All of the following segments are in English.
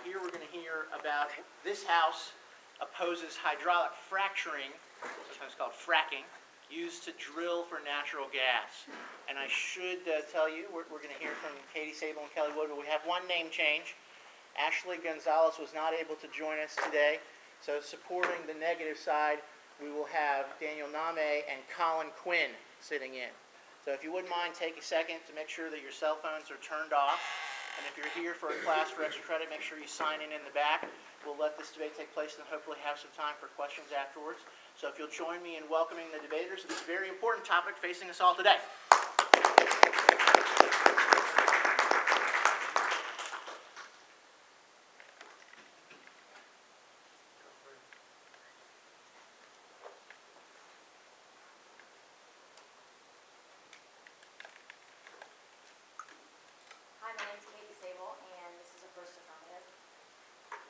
Here we're going to hear about this house opposes hydraulic fracturing, sometimes called fracking, used to drill for natural gas. And I should tell you, we're going to hear from Katie Sable and Kelly Wood, but we have one name change. Ashley Gonzalez was not able to join us today, so supporting the negative side, we will have Daniel Name and Colin Quinn sitting in. So if you wouldn't mind, take a second to make sure that your cell phones are turned off. And if you're here for a class for extra credit, make sure you sign in the back. We'll let this debate take place and hopefully have some time for questions afterwards. So if you'll join me in welcoming the debaters of this very important topic facing us all today.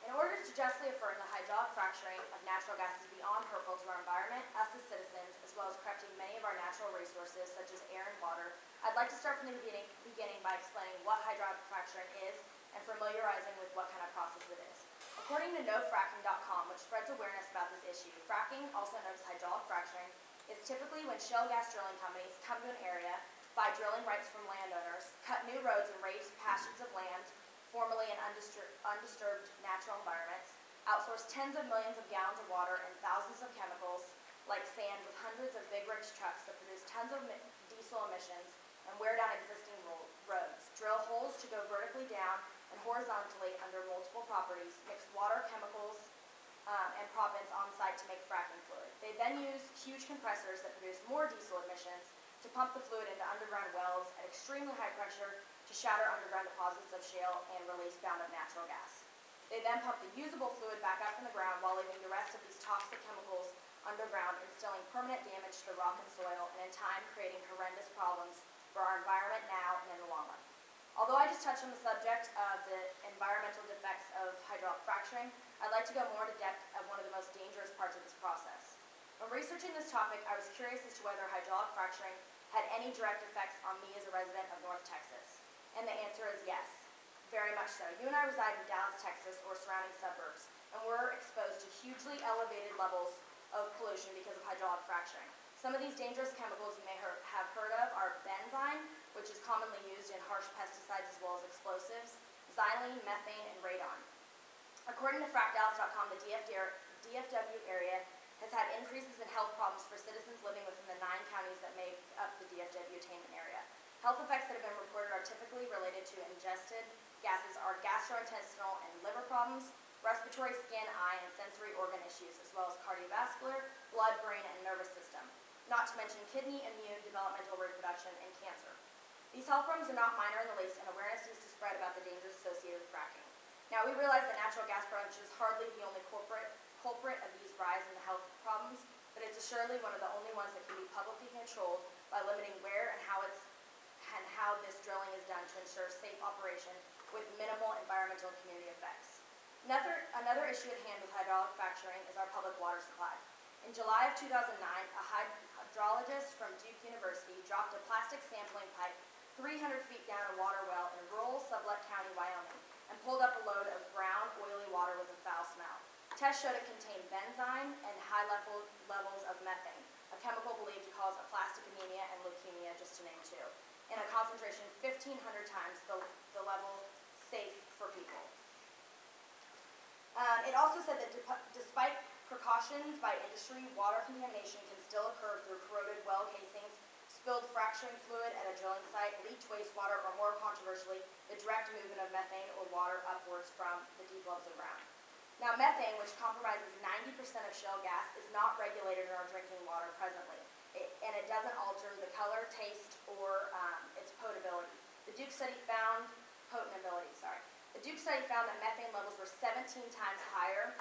In order to justly affirm the hydraulic fracturing of natural gas is beyond hurtful to our environment, us as citizens, as well as corrupting many of our natural resources, such as air and water, I'd like to start from the beginning by explaining what hydraulic fracturing is and familiarizing with what kind of process it is. According to NoFracking.com, which spreads awareness about this issue, fracking, also known as hydraulic fracturing, is typically when shale gas drilling companies come to an area, buy drilling rights from landowners, cut new roads and raise patches of land, formerly in undisturbed natural environments, outsource tens of millions of gallons of water and thousands of chemicals like sand with hundreds of big rig trucks that produce tons of diesel emissions and wear down existing roads, drill holes to go vertically down and horizontally under multiple properties, mix water, chemicals, and proppants on site to make fracking fluid. They then use huge compressors that produce more diesel emissions to pump the fluid into underground wells at extremely high pressure to shatter underground deposits of shale and release bound-up natural gas. They then pump the usable fluid back up from the ground while leaving the rest of these toxic chemicals underground, instilling permanent damage to the rock and soil, and in time creating horrendous problems for our environment now and in the long run. Although I just touched on the subject of the environmental defects of hydraulic fracturing, I'd like to go more into depth of one of the most dangerous parts of this process. When researching this topic, I was curious as to whether hydraulic fracturing had any direct effects on me as a resident of North Texas. And the answer is yes, very much so. You and I reside in Dallas, Texas, or surrounding suburbs, and we're exposed to hugely elevated levels of pollution because of hydraulic fracturing. Some of these dangerous chemicals you may have heard of are benzene, which is commonly used in harsh pesticides as well as explosives, xylene, methane, and radon. According to FracDallas.com, the DFW area has had increases in health problems for citizens living within the 9 counties that make up the DFW attainment area. Health effects that have been reported are typically related to ingested gases are gastrointestinal and liver problems, respiratory, skin, eye, and sensory organ issues, as well as cardiovascular, blood, brain, and nervous system, not to mention kidney, immune, developmental, reproduction, and cancer. These health problems are not minor in the least, and awareness needs to spread about the dangers associated with fracking. Now, we realize that natural gas production is hardly the only culprit of these rise in the health problems, but it's assuredly one of the only ones that can be publicly controlled by limiting where and how this drilling is done to ensure safe operation with minimal environmental and community effects. Another issue at hand with hydraulic fracturing is our public water supply. In July of 2009, a hydrologist from Duke University dropped a plastic sampling pipe 300 feet down a water well in rural Sublette County, Wyoming, and pulled up a load of brown, oily water with a foul smell. Tests showed it contained benzene and high levels of methane, a chemical believed to cause aplastic anemia and leukemia, just to name 2. In a concentration 1,500 times the level safe for people. It also said that despite precautions by industry, water contamination can still occur through corroded well casings, spilled fracturing fluid at a drilling site, leaked wastewater, or more controversially, the direct movement of methane or water upwards from the deep levels of ground. Now, methane, which compromises 90% of shale gas, is not regulated in our drinking water presently. And it doesn't alter the color, taste, or its potability. The Duke study found that methane levels were 17 times higher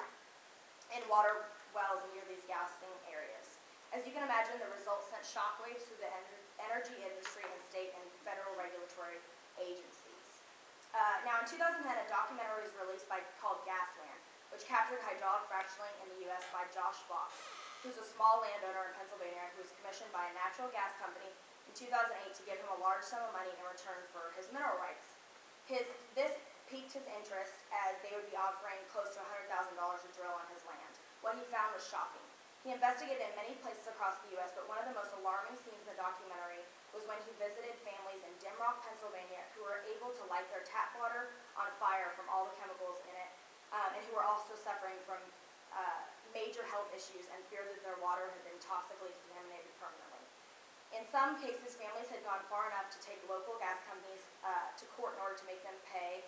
in water wells near these gassing areas. As you can imagine, the results sent shockwaves through the energy industry and state and federal regulatory agencies. Now, in 2010, a documentary was released called Gasland, which captured hydraulic fracturing in the U.S. by Josh Fox, who's a small landowner in Pennsylvania who was commissioned by a natural gas company in 2008 to give him a large sum of money in return for his mineral rights. This piqued his interest as they would be offering close to $100,000 a drill on his land. What he found was shocking. He investigated in many places across the U.S., but one of the most alarming scenes in the documentary was when he visited families in Dim Rock, Pennsylvania, who were able to light their tap water on fire from all the chemicals in it, and who were also suffering from major health issues and feared that their water had been toxically contaminated permanently. In some cases, families had gone far enough to take local gas companies to court in order to make them pay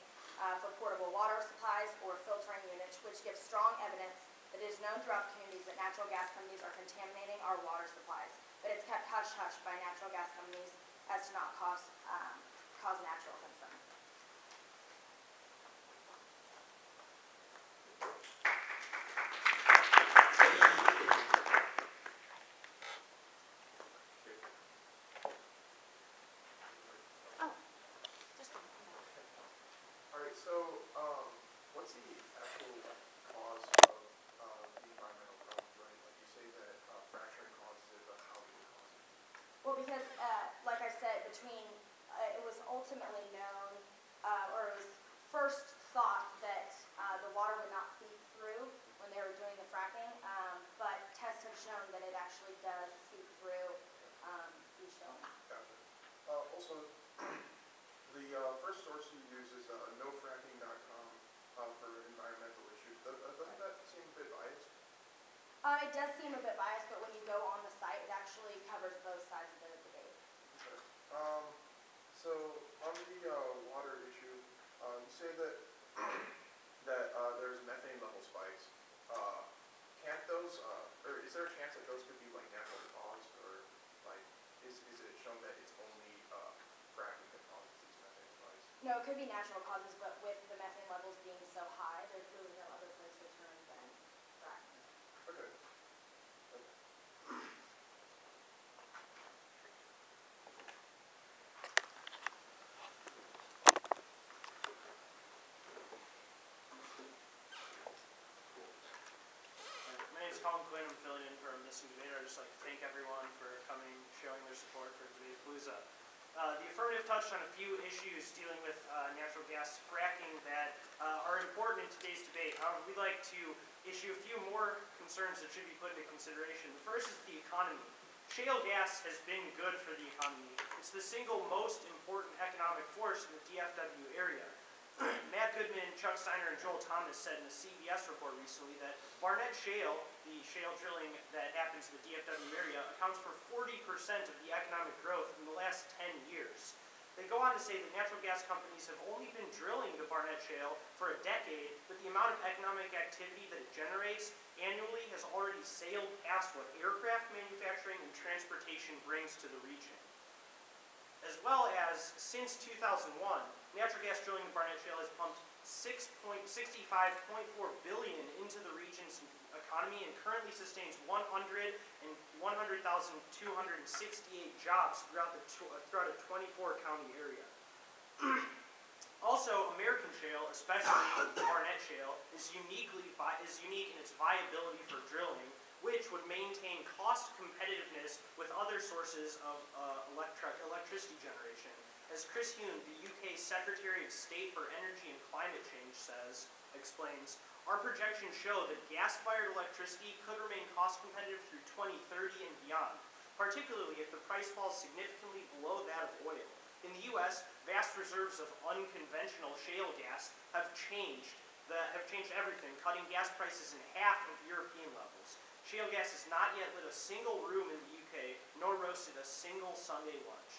for portable water supplies or filtering units, which gives strong evidence that it is known throughout the communities that natural gas companies are contaminating our water supplies. But it's kept hush-hush by natural gas companies as to not cause natural concern. So, what's the actual cause of the environmental problems, right? Like you say that fracturing causes it, but how did it cause it? Well, because, like I said, it was ultimately known, or it was first thought that the water would not seep through when they were doing the fracking, but tests have shown that it actually does seep through these showing. Gotcha. Also, the first source you use is nofracking.com for environmental issues. Doesn't that seem a bit biased? It does seem a bit biased, but when you go on the site, it actually covers both sides of the debate. Okay. So on the water issue, you say that there's methane level spikes. Can't those, or is there a chance that those could be like naturally caused, or like is it shown that it's only fracking that causes these methane spikes? No, it could be natural causes, but with the methane levels being so high, there's really no other place to turn than fracking. Okay. My name is Colin Quinn. I'm filling in for Missing Debate. I'd just like to thank everyone for coming, showing their support for Debate Palooza. The affirmative touched on a few issues dealing with natural gas fracking that are important in today's debate. However, we'd like to issue a few more concerns that should be put into consideration. The first is the economy. Shale gas has been good for the economy. It's the single most important economic force in the DFW area. Matt Goodman, Chuck Steiner, and Joel Thomas said in a CBS report recently that Barnett Shale, the shale drilling that happens in the DFW area, accounts for 40% of the economic growth in the last 10 years. They go on to say that natural gas companies have only been drilling the Barnett Shale for a decade, but the amount of economic activity that it generates annually has already sailed past what aircraft manufacturing and transportation brings to the region. As well as, since 2001, natural gas drilling in Barnett Shale has pumped $65.4 billion into the region's economy and currently sustains 100,268 jobs throughout a 24-county area. Also, American shale, especially Barnett Shale, is unique in its viability for drilling, which would maintain cost competitiveness with other sources of electricity generation. As Chris Huhne, the UK's Secretary of State for Energy and Climate Change explains, our projections show that gas-fired electricity could remain cost competitive through 2030 and beyond, particularly if the price falls significantly below that of oil. In the U.S., vast reserves of unconventional shale gas have changed everything, cutting gas prices in half of European levels. Shale gas has not yet lit a single room in the UK, nor roasted a single Sunday lunch.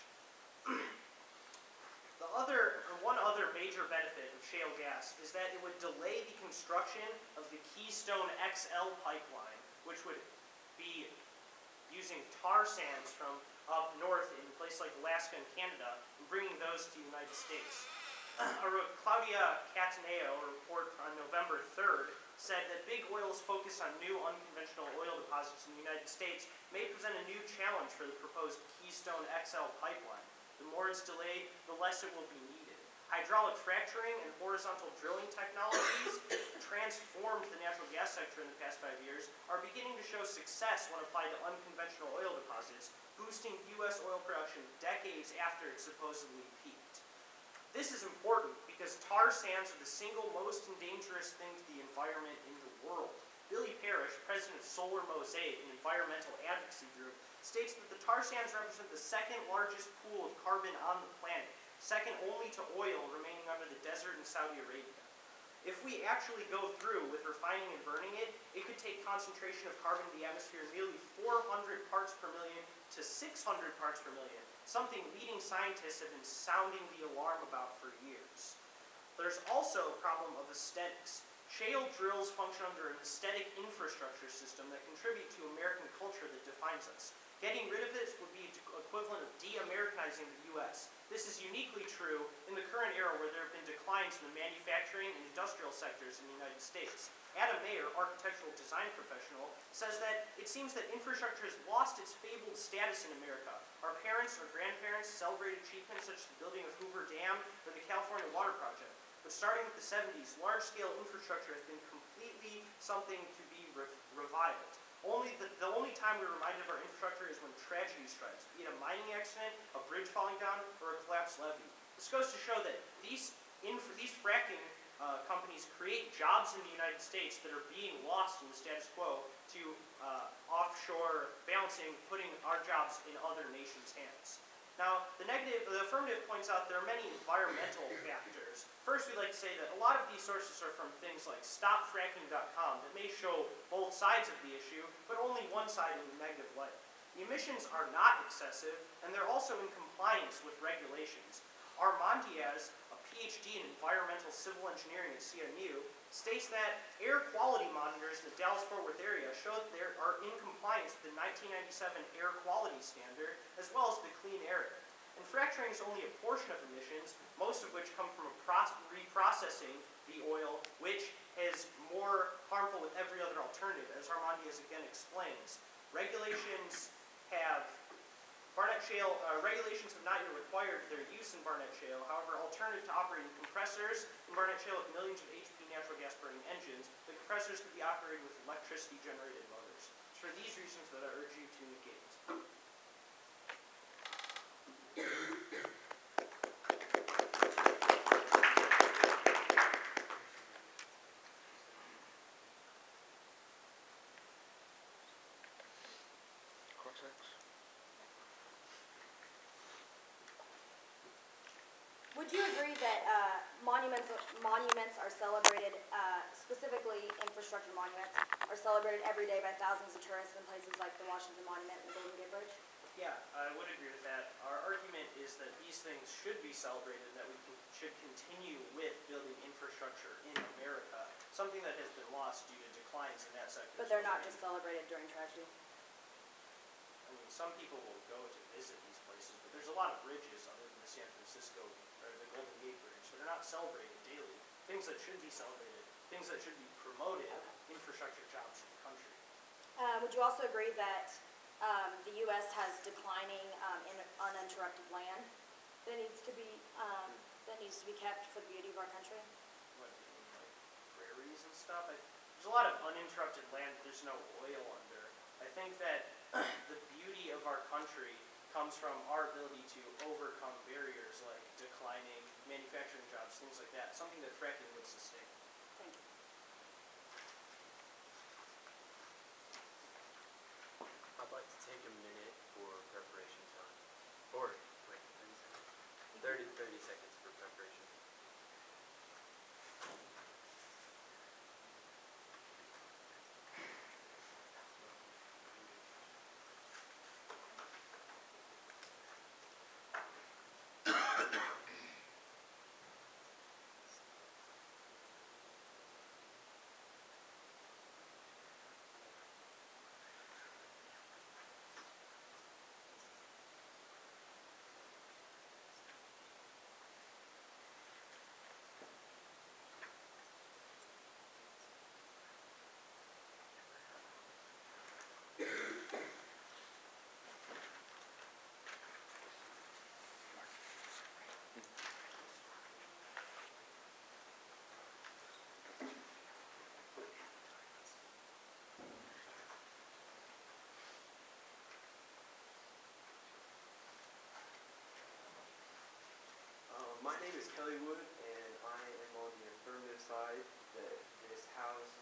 One other major benefit of shale gas is that it would delay the construction of the Keystone XL pipeline, which would be using tar sands from up north in places like Alaska and Canada, and bringing those to the United States. Claudia Cataneo, a report on November 3rd, said that big oil's focus on new unconventional oil deposits in the United States may present a new challenge for the proposed Keystone XL pipeline. The more it's delayed, the less it will be needed. Hydraulic fracturing and horizontal drilling technologies transformed the natural gas sector in the past 5 years are beginning to show success when applied to unconventional oil deposits, boosting U.S. oil production decades after it supposedly peaked. This is important because because tar sands are the single most dangerous thing to the environment in the world. Billy Parrish, president of Solar Mosaic, an environmental advocacy group, states that the tar sands represent the second largest pool of carbon on the planet, second only to oil remaining under the desert in Saudi Arabia. If we actually go through with refining and burning it, it could take concentration of carbon in the atmosphere nearly 400 parts per million to 600 parts per million, something leading scientists have been sounding the alarm about for years. There's also a problem of aesthetics. Shale drills function under an aesthetic infrastructure system that contribute to American culture that defines us. Getting rid of it would be equivalent of de-Americanizing the U.S. This is uniquely true in the current era where there have been declines in the manufacturing and industrial sectors in the United States. Adam Mayer, architectural design professional, says that it seems that infrastructure has lost its fabled status in America. Our parents or grandparents celebrated achievements such as the building of Hoover Dam or the California Water Project. But starting with the 70s, large-scale infrastructure has been completely something to be reviled. The only time we're reminded of our infrastructure is when tragedy strikes, be it a mining accident, a bridge falling down, or a collapsed levee. This goes to show that these fracking companies create jobs in the United States that are being lost in the status quo to offshore balancing, putting our jobs in other nations' hands. Now, the affirmative points out there are many environmental factors. First, we'd like to say that a lot of these sources are from things like stopfracking.com that may show both sides of the issue, but only one side in a negative light. The emissions are not excessive, and they're also in compliance with regulations. Armand Diaz, a PhD in environmental civil engineering at CMU, states that air quality monitors in the Dallas-Fort Worth area show that they are in compliance with the 1997 air quality standard, as well as the Clean Air Act. And fracturing is only a portion of emissions, most of which come from reprocessing the oil, which is more harmful with every other alternative, as Armand Diaz again explains. Regulations have not yet required their use in Barnett Shale. However, alternative to operating compressors in Barnett Shale with millions of HP natural gas burning engines, the compressors could be operated with electricity generated motors. It's for these reasons that I urge you to negate. Would you agree that monuments are celebrated, specifically infrastructure monuments, are celebrated every day by thousands of tourists in places like the Washington Monument and the Golden Gate Bridge? Yeah, I would agree with that. Our argument is that these things should be celebrated, and that we should continue with building infrastructure in America, something that has been lost due to declines in that sector. But they're not just celebrated during tragedy. I mean, some people will go to visit these places, but there's a lot of bridges other than the San Francisco or the Golden Gate Bridge that are not celebrated daily. Things that should be celebrated, things that should be promoted, infrastructure jobs in the country. Would you also agree that the U.S. has declining uninterrupted land that needs to be kept for the beauty of our country? What, like prairies and stuff? There's a lot of uninterrupted land that there's no oil under. I think that the beauty of our country comes from our ability to overcome barriers like declining manufacturing jobs, things like that, something that fracking would sustain. Thank you. I'd like to take a minute for preparation time. Or, wait, 30 seconds. 30 seconds for preparation. affirmative side that this House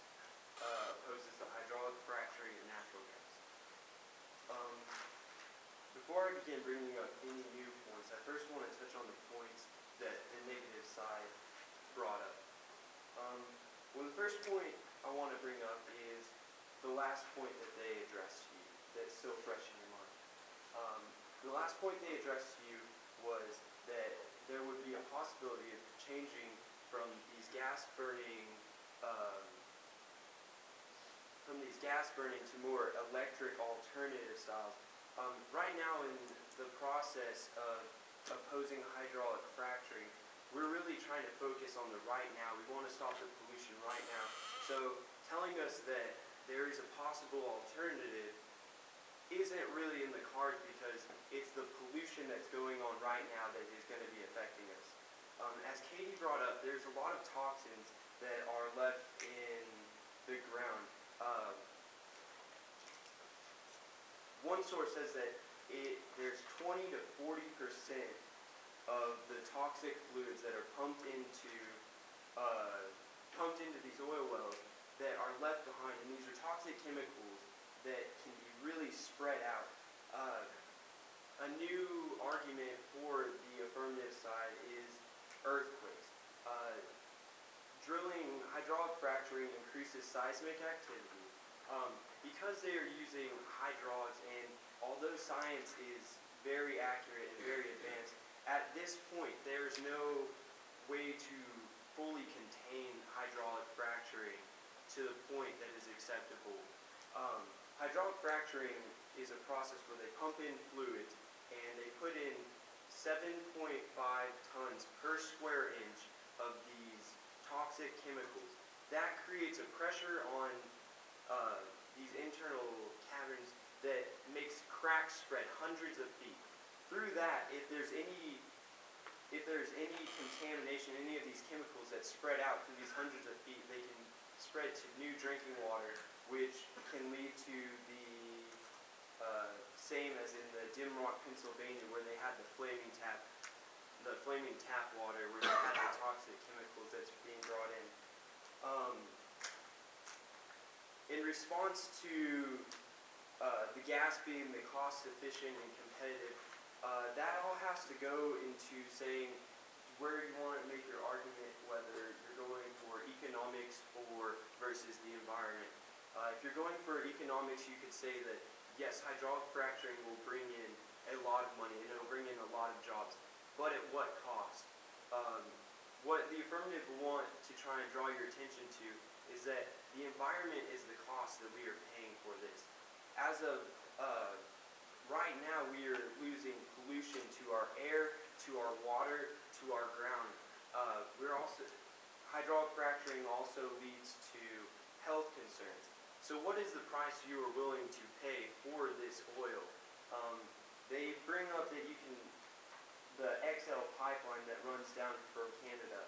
opposes the hydraulic fracturing of natural gas. Before I begin bringing up any new points, I first want to touch on the points that the negative side brought up. Well, the first point I want to bring up is the last point that they addressed to you that's still fresh in your mind. The last point they addressed to you was that there would be a possibility of changing from these gas burning to more electric alternative styles. Right now in the process of opposing hydraulic fracturing, we're really trying to focus on the right now. We want to stop the pollution right now. So telling us that there is a possible alternative isn't really in the cards because it's the pollution that's going on right now that is going to be affecting us. As Katie brought up, there's a lot of toxins that are left in the ground. One source says that there's 20 to 40% of the toxic fluids that are pumped into these oil wells that are left behind, and these are toxic chemicals that can be really spread out. A new argument for the affirmative side is earthquakes. Drilling, hydraulic fracturing increases seismic activity. Because they are using hydraulics, and although science is very accurate and very advanced, at this point there's no way to fully contain hydraulic fracturing to the point that is acceptable. Hydraulic fracturing is a process where they pump in fluids and they put in 7.5 tons per square inch of these toxic chemicals. That creates a pressure on these internal caverns that makes cracks spread hundreds of feet. Through that, if there's any contamination, any of these chemicals that spread out through these hundreds of feet, they can spread to new drinking water, which can lead to the same as in the Dim Rock, Pennsylvania, where they had the flaming tap water, where they had the toxic chemicals that's being brought in. In response to the gas being the cost efficient and competitive, that all has to go into saying where you want to make your argument, whether you're going for economics or versus the environment. If you're going for economics, you could say that yes, hydraulic fracturing will bring in a lot of money and it'll bring in a lot of jobs, but at what cost? What the affirmative want to try and draw your attention to is that the environment is the cost that we are paying for this. As of right now, we are losing pollution to our air, to our water, to our ground. Hydraulic fracturing also leads to health concerns. So what is the price you are willing to pay for this oil? They bring up that the XL pipeline that runs down from Canada.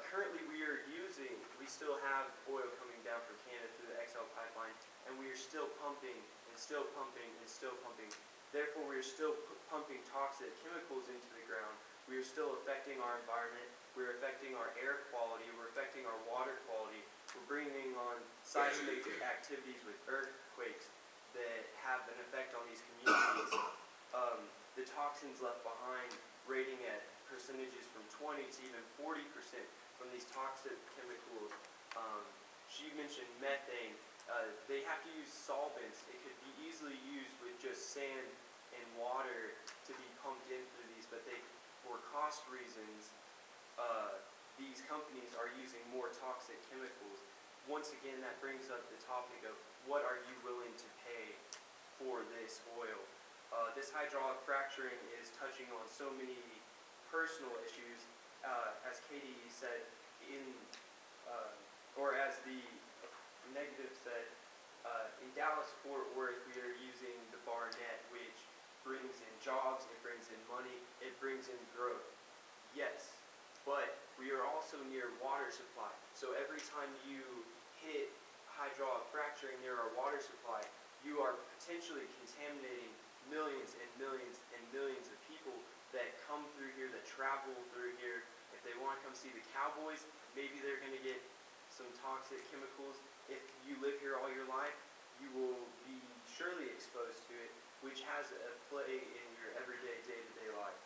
Currently we still have oil coming down from Canada through the XL pipeline, and we are still pumping and still pumping and still pumping. Therefore, we are still pumping toxic chemicals into the ground. We are still affecting our environment. We're affecting our air quality. We're affecting our water quality. We're bringing on seismic activities with earthquakes that have an effect on these communities. The toxins left behind, rating at percentages from 20 to even 40% from these toxic chemicals. She mentioned methane. They have to use solvents. It could be easily used with just sand and water to be pumped in through these, but for cost reasons, these companies are using more toxic chemicals. Once again, that brings up the topic of what are you willing to pay for this oil? This hydraulic fracturing is touching on so many personal issues, as Katie said, or as the negative said, in Dallas-Fort Worth, we are using the Barnett, which brings in jobs, it brings in money, it brings in growth. Yes, but we are also near water supply. So every time you hit hydraulic fracturing near our water supply, you are potentially contaminating millions and millions and millions of people that come through here, that travel through here. If they want to come see the Cowboys, maybe they're going to get some toxic chemicals. If you live here all your life, you will be surely exposed to it, which has a play in your everyday, day-to-day life.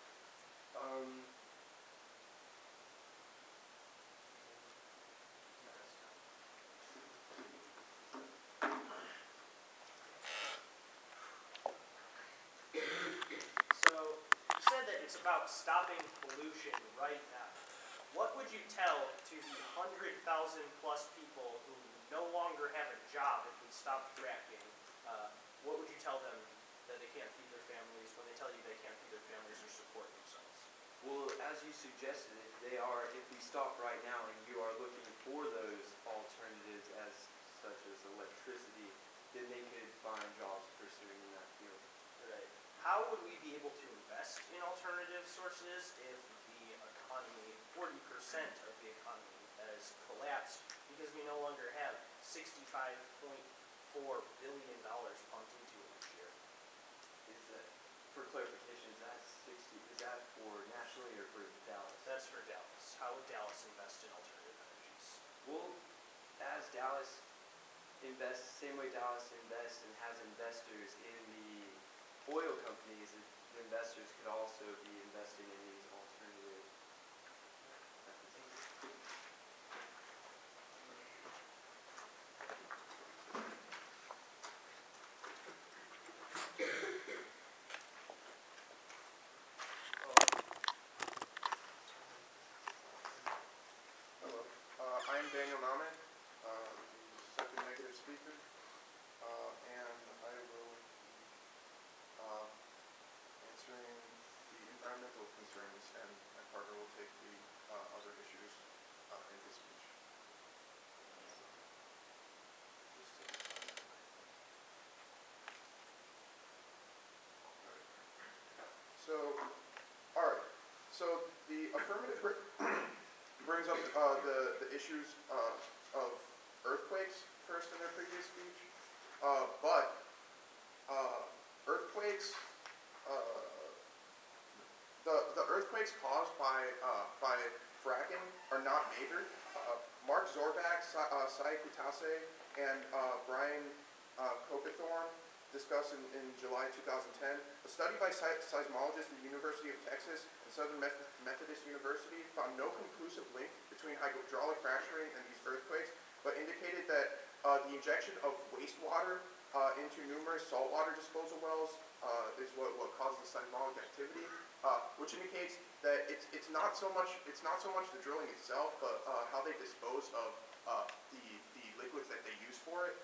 So, you said that it's about stopping pollution right now. What would you tell to the 100,000 plus people who no longer have a job if we stop fracking? What would you tell them that they can't feed their families when they tell you they can't feed their families or support themselves? Well, as you suggested, if we stop right now and you are looking for those alternatives such as electricity, then they could find jobs pursuing in that field. Right. How would we be able to invest in alternative sources if the economy, 40% of the economy has collapsed because we no longer have $65.4 billion pumped into it each year? Is that, for clarification, is that for nationally or for Dallas? That's for Dallas. How would Dallas invest in alternative energies? Well, as Dallas invests, same way Dallas invests and has investors in the oil companies, the investors could also be investing in these alternative methods. Hello, I'm Daniel Nahman, the second negative speaker, and I will be answering the environmental concerns, and my partner will take the other issues in his speech. So, all right. So the affirmative brings up the issues of earthquakes first in their previous speech, but earthquakes, the earthquakes caused by fracking are not major. Mark Zorbak, Sai Kutase, and Brian Kopethorn discussed in July 2010. A study by seismologists at the University of Texas and Southern Methodist University found no conclusive link between hydraulic fracturing and these earthquakes, but indicated that the injection of wastewater into numerous saltwater disposal wells is what causes the seismologic activity, which indicates that it's not so much the drilling itself, but how they dispose of the liquids that they use for it.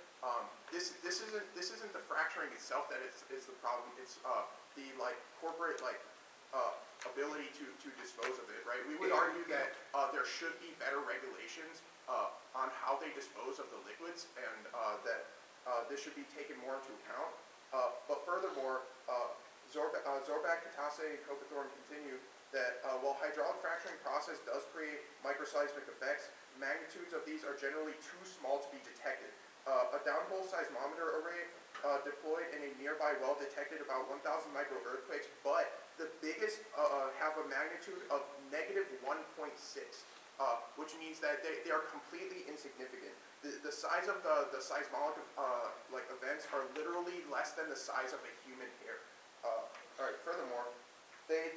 This isn't the fracturing itself that is the problem. It's the corporate ability to dispose of it, right? We would argue that there should be better regulations on how they dispose of the liquids, and that this should be taken more into account. But furthermore, Zorbak, Katase, and Kopethorn continue that while hydraulic fracturing process does create microseismic effects, magnitudes of these are generally too small to be detected. A downhole seismometer array deployed in a nearby well detected about 1,000 micro-earthquakes, but the biggest have a magnitude of -1.6, which means that they are completely insignificant. The size of the seismologic events are literally less than the size of a human hair. All right. Furthermore, they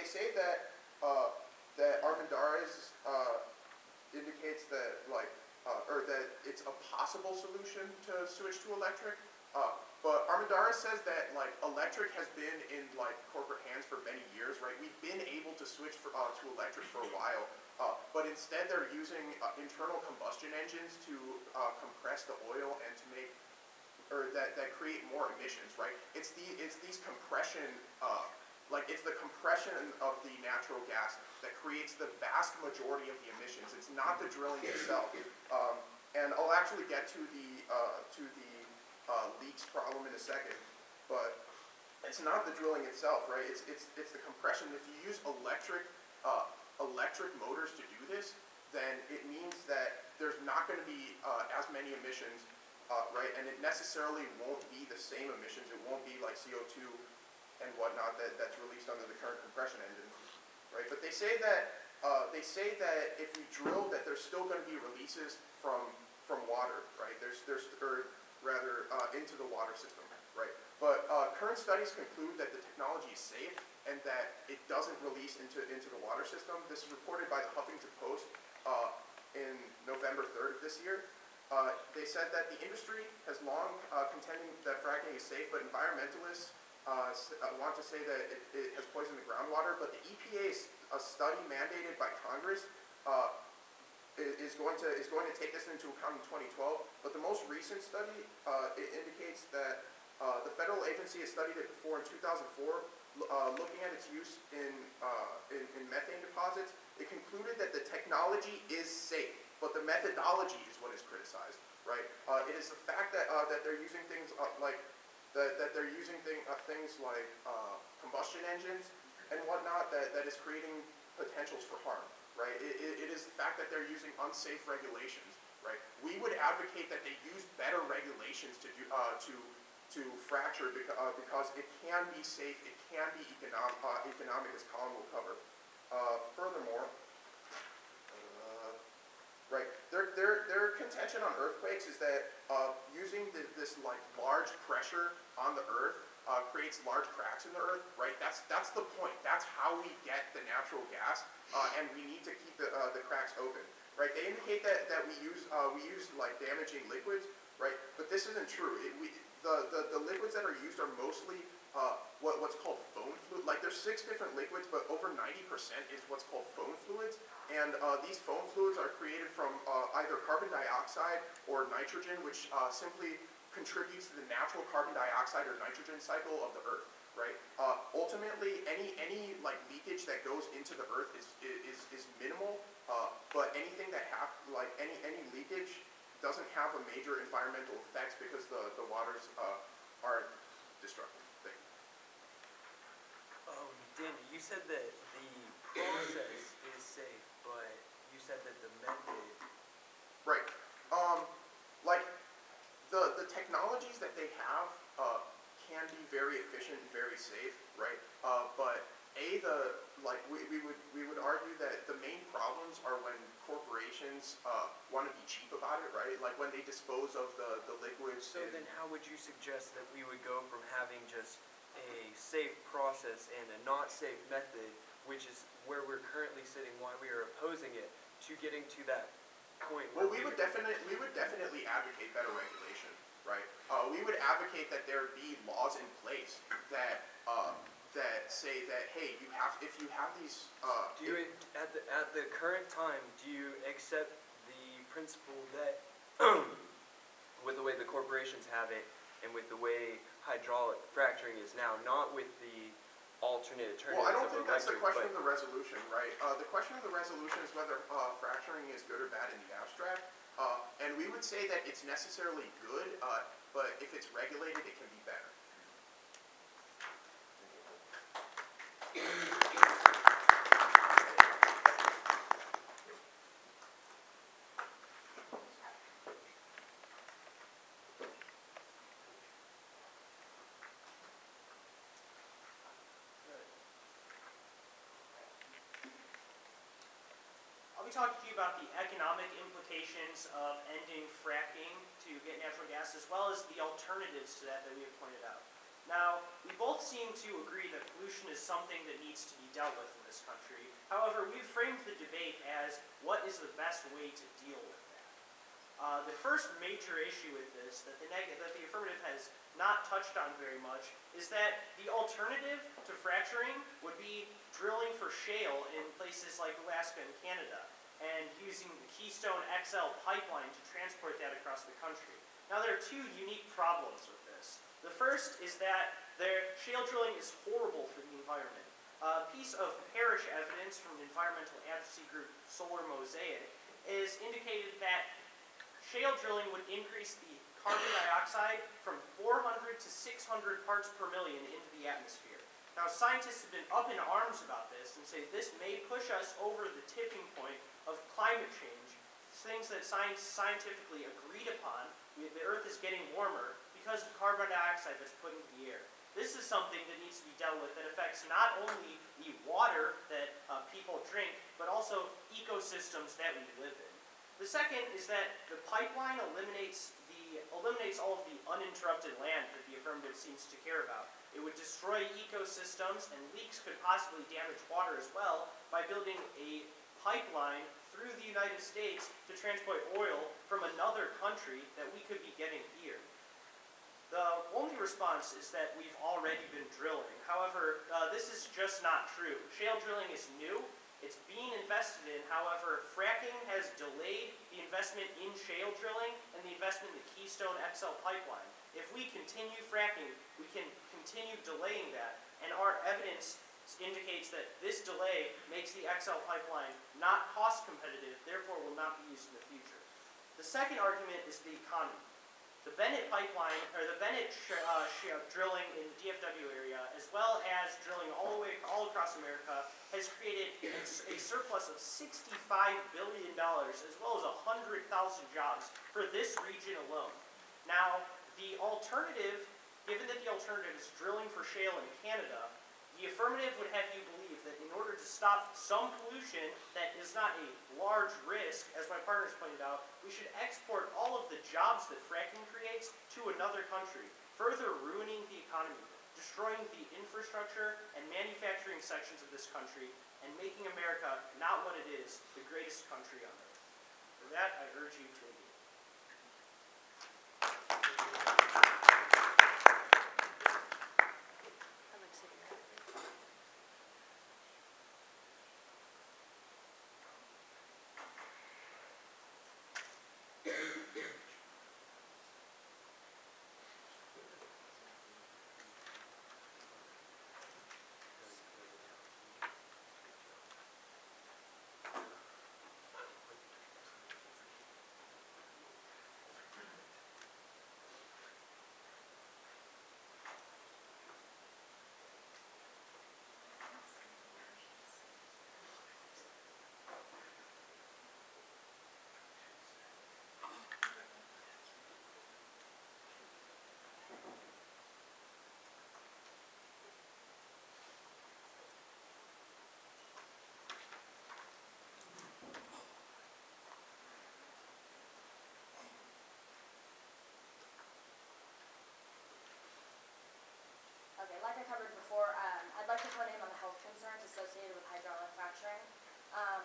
say that that Armendariz indicates that or that it's a possible solution to switch to electric. But Armendariz says that electric has been in corporate hands for many years, right? We've been able to switch to electric for a while, but instead they're using internal combustion engines to compress the oil and to make that create more emissions, right? It's these compression it's the compression of the natural gas that creates the vast majority of the emissions. It's not the drilling itself. And I'll actually get to the leaks problem in a second, but it's not the drilling itself, right? It's the compression. If you use electric motors to do this, then it means that there's not going to be as many emissions, right? And it necessarily won't be the same emissions. It won't be like CO2 and whatnot that's released under the current compression engines, right? But they say that they say that if you drill, that there's still going to be releases from water, right? Into the water system, right? But current studies conclude that the technology is safe and that it doesn't release into the water system. This is reported by the Huffington Post in November 3rd of this year. They said that the industry has long contending that fracking is safe, but environmentalists want to say that it has poisoned the groundwater. But the EPA's study mandated by Congress is going to take this into account in 2012. But the most recent study it indicates that the federal agency has studied it before in 2004, looking at its use in methane deposits. It concluded that the technology is safe, but the methodology is what is criticized, right? It is the fact that they're using things things like combustion engines and whatnot that is creating potentials for harm, right? It is the fact that they're using unsafe regulations, right? We would advocate that they use better regulations to fracture because it can be safe, it can be economic, as Colin will cover. Furthermore, right, their contention on earthquakes is that using this like large pressure on the earth creates large cracks in the earth, right? That's the point. That's how we get the natural gas, and we need to keep the cracks open, right? They indicate that we use like damaging liquids, right? But this isn't true. The liquids that are used are mostly what's called foam fluid. Like there's 6 different liquids, but over 90% is what's called foam fluids. And these foam fluids are created from either carbon dioxide or nitrogen, which simply contributes to the natural carbon dioxide or nitrogen cycle of the earth, right? Ultimately, any like leakage that goes into the earth is minimal, but anything that any leakage doesn't have a major environmental effects because the waters are destructive. Thank you. Danny, you said that the process is safe, but you said that the method... Right. Like, the technologies that they have can be very efficient and very safe, right? But we would argue that the main problems are when corporations want to be cheap about it, right? Like when they dispose of the liquids. So then how would you suggest that we would go from having just a safe process and a not safe method, which is where we're currently sitting, why we are opposing it, to getting to that point where we would definitely advocate better regulation, right? We would advocate that there be laws in place that say that, hey, if you have these. At the current time, do you accept the principle that with the way the corporations have it and with the way hydraulic fracturing is now, not with the alternate alternatives? Well, I don't think that's the question but of the resolution, right? The question of the resolution is whether fracturing is good or bad in the abstract. And we would say that it's necessarily good, but if it's regulated, it can be better. I'll be talking to you about the economic implications of ending fracking to get natural gas, as well as the alternatives to that we have pointed out. Now, we both seem to agree that pollution is something that needs to be dealt with in this country. However, we've framed the debate as what is the best way to deal with that. The first major issue with this that the affirmative has not touched on very much is that the alternative to fracturing would be drilling for shale in places like Alaska and Canada and using the Keystone XL pipeline to transport that across the country. Now, there are 2 unique problems with this. The first is that shale drilling is horrible for the environment. A piece of parish evidence from the environmental advocacy group Solar Mosaic is indicated that shale drilling would increase the carbon dioxide from 400 to 600 parts per million into the atmosphere. Now, scientists have been up in arms about this and say this may push us over the tipping point of climate change, things that science scientifically agreed upon. The Earth is getting warmer because of carbon dioxide that's put into the air. This is something that needs to be dealt with that affects not only the water that people drink, but also ecosystems that we live in. The second is that the pipeline eliminates all of the uninterrupted land that the affirmative seems to care about. It would destroy ecosystems, and leaks could possibly damage water as well by building a pipeline through the United States to transport oil from another country that we could be getting here. The only response is that we've already been drilling. However, this is just not true. Shale drilling is new. It's being invested in. However, fracking has delayed the investment in shale drilling and the investment in the Keystone XL pipeline. If we continue fracking, we can continue delaying that, and our evidence indicates that this delay makes the XL pipeline not cost competitive, therefore will not be used in the future. The second argument is the economy. The Bennett pipeline, or the Bennett drilling in the DFW area, as well as drilling all across America, has created a surplus of $65 billion, as well as 100,000 jobs for this region alone. Now, the alternative, given that the alternative is drilling for shale in Canada, the affirmative would have you believe that in order to stop some pollution that is not a large risk, as my partners pointed out, we should export all of the jobs that fracking creates to another country, further ruining the economy, destroying the infrastructure and manufacturing sections of this country, and making America not what it is, the greatest country on earth. For that, I urge you to engage. Okay, like I covered before, I'd like to put in on the health concerns associated with hydraulic fracturing.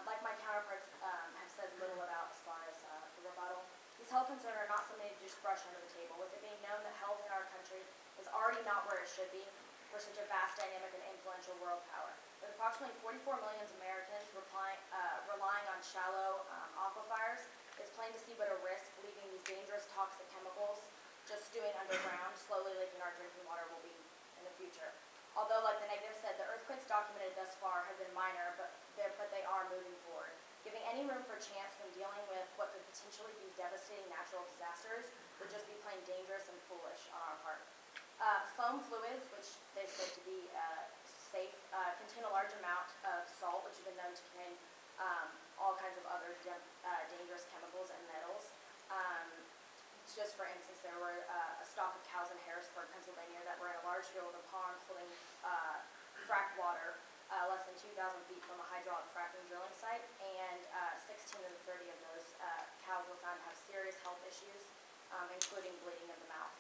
Like my counterparts have said little about as far as the rebuttal. These health concerns are not something to just brush under the table, with it being known that health in our country is already not where it should be for such a vast, dynamic, and influential world power. With approximately 44 million Americans relying on shallow aquifers, it's plain to see what a risk leaving these dangerous toxic chemicals just stewing underground, slowly leaking our drinking water will be in the future. Although, like the negative said, the earthquakes documented thus far have been minor, but they are moving forward. Giving any room for chance when dealing with what could potentially be devastating natural disasters would just be plain dangerous and foolish on our part. Foam fluids, which they said to be safe, contain a large amount of salt, which has been known to contain all kinds of other dangerous chemicals and metals. Just for instance, there were a stock of cows in Harrisburg, Pennsylvania, that were in a large field of a pond holding fracked water less than 2,000 feet from a hydraulic fracking drilling site, and 16 of the 30 of those cows were found to have serious health issues, including bleeding of the mouth.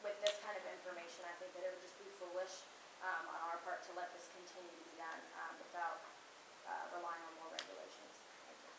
With this kind of information, I think that it would just be foolish on our part to let this continue to be done without relying on more regulations. Thank you.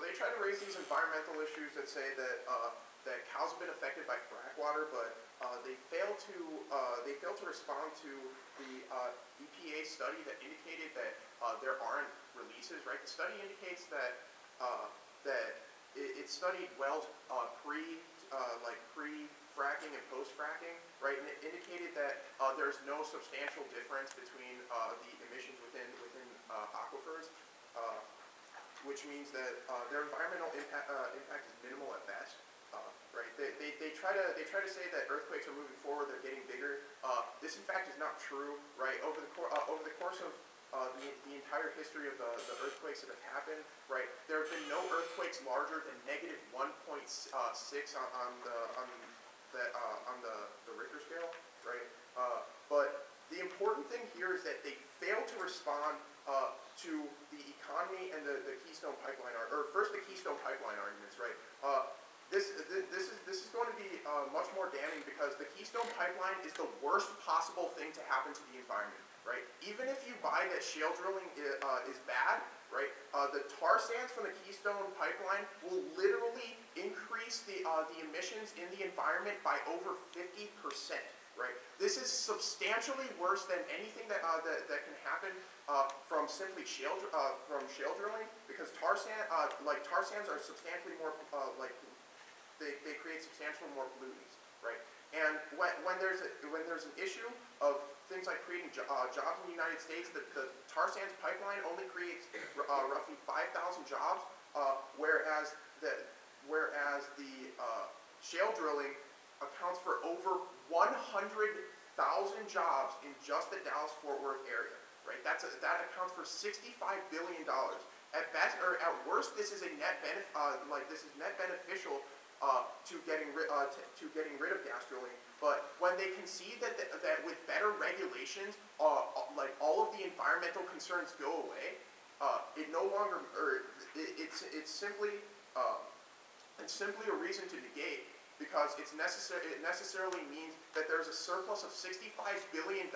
So they try to raise these environmental issues that say that that cows have been affected by frack water, but they fail to respond to the EPA study that indicated that there aren't releases. Right, the study indicates that it studied wells pre-fracking and post-fracking, right, and it indicated that there's no substantial difference between the emissions within aquifers, which means that their environmental impact is minimal at best. Right, they try to say that earthquakes are moving forward, they're getting bigger. This in fact is not true. Right, over the course of the entire history of the earthquakes that have happened, right, there have been no earthquakes larger than -1.6 on the Richter scale, right? But the important thing here is that they fail to respond to the economy and the Keystone Pipeline, or first the Keystone Pipeline arguments, right? This is going to be much more damning because the Keystone Pipeline is the worst possible thing to happen to the environment, right? Even if you buy that shale drilling is bad, right? The tar sands from the Keystone Pipeline will literally increase the emissions in the environment by over 50%, right? This is substantially worse than anything that can happen from simply shale drilling, because tar sands are substantially more they create substantially more pollutants, right? And when there's an issue of things like creating jobs in the United States, the tar sands pipeline only creates roughly 5,000 jobs, whereas the shale drilling accounts for over 100,000 jobs in just the Dallas-Fort Worth area, right? That accounts for $65 billion. At best, or at worst, this is a net beneficial to getting rid of gas drilling. But when they concede that with better regulations, all of the environmental concerns go away, it no longer, or it's simply a reason to negate, because it necessarily means that there's a surplus of $65 billion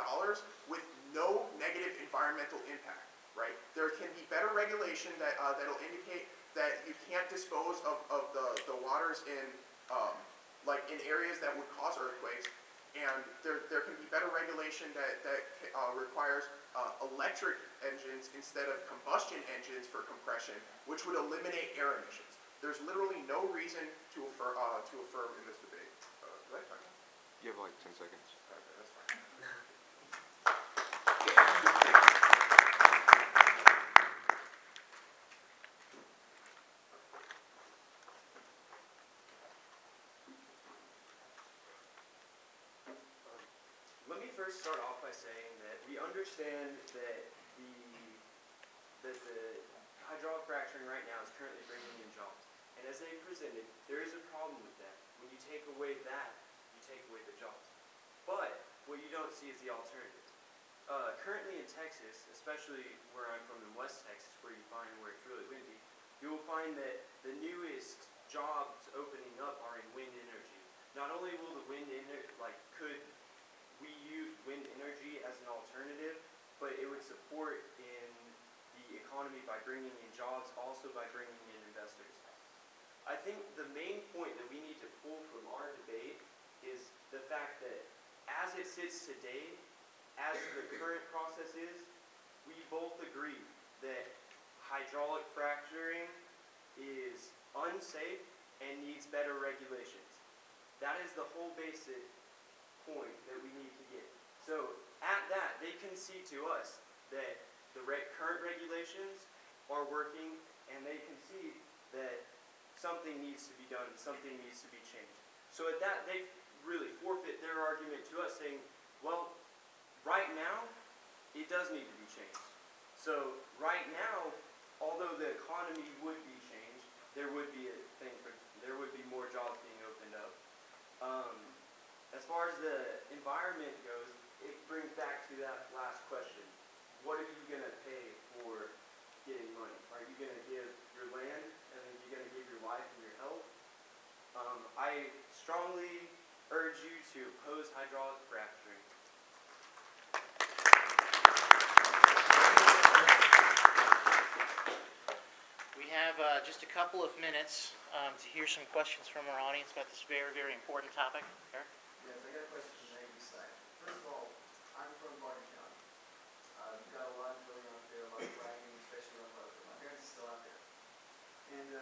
with no negative environmental impact, right? There can be better regulation that'll indicate that you can't dispose of the waters in areas that would cause earthquakes, and there can be better regulation that requires electric engines instead of combustion engines for compression, which would eliminate air emissions. There's literally no reason to affirm in this debate. Did I talk? You have like 10 seconds. Okay, that's fine. Let me first start off by saying that we understand that the hydraulic fracturing right now is currently bringing in jobs. And as they presented, there is a problem with that. When you take away that, you take away the jobs. But what you don't see is the alternative. Currently in Texas, especially where I'm from in West Texas, where it's really windy, you will find that the newest jobs opening up are in wind energy. Not only will the wind could we use wind energy as an alternative, but it would support in the economy by bringing in jobs, also by bringing in investors. I think the main point that we need to pull from our debate is the fact that as it sits today, as the current process is, we both agree that hydraulic fracturing is unsafe and needs better regulations. That is the whole basic point that we need to get. So at that, they concede to us that the current regulations are working, and they concede that something needs to be done, something needs to be changed. So at that, they really forfeit their argument to us, saying, well, right now, it does need to be changed. So right now, although the economy would be changed, there would be more jobs being opened up. As far as the environment goes, it brings back to that last question. What are you going to pay for getting money? Are you going to give your land, and then you're going to give your life and your health? I strongly urge you to oppose hydraulic fracturing. We have just a couple of minutes to hear some questions from our audience about this very, very important topic. Eric? Yes, I got a question from the Navy side. First of all, I'm from Barton County. We've got a lot of drilling out there, a lot of fracking, especially on water. My parents are still out there. And